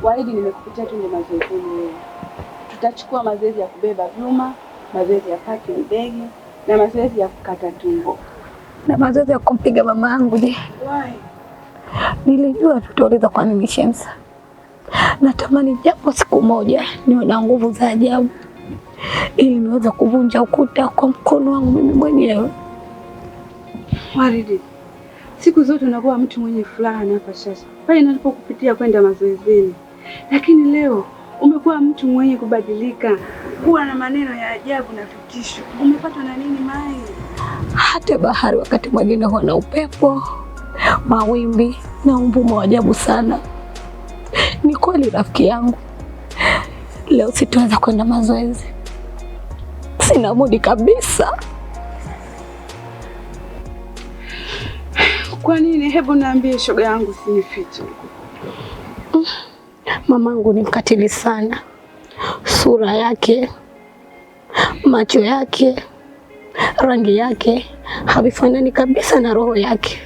Waridi, nimekupitia twende mazoezini leo. Tutachukua mazoezi ya kubeba vyuma, mazoezi ya paki begi na mazoezi ya kukata tumbo. Na mazoezi ya kumpiga mama yangu je? Why? Nilijua tutauliza kwa nini Shemsa. Natamani japo siku moja niwe na nguvu za ajabu ili niweze kuvunja ukuta kwa mkono wangu mimi mwenyewe. Waridi, siku zote unakuwa mtu mwenye furaha na bashasha pale ninapokupitia kwenda mazoezini, lakini leo umekuwa mtu mwenye kubadilika, kuwa na maneno ya ajabu na vitisho. Umepatwa na nini Mai? Hata bahari wakati mwingine huwa na upepo, mawimbi na mvumo wa ajabu sana. Ni kweli rafiki yangu, leo sitaweza kwenda mazoezi. Sina mudi kabisa. Kwa nini? Hebu niambie shoga yangu, sinifiche. Mamangu ni mkatili sana. Sura yake, macho yake, rangi yake havifanani kabisa na roho yake.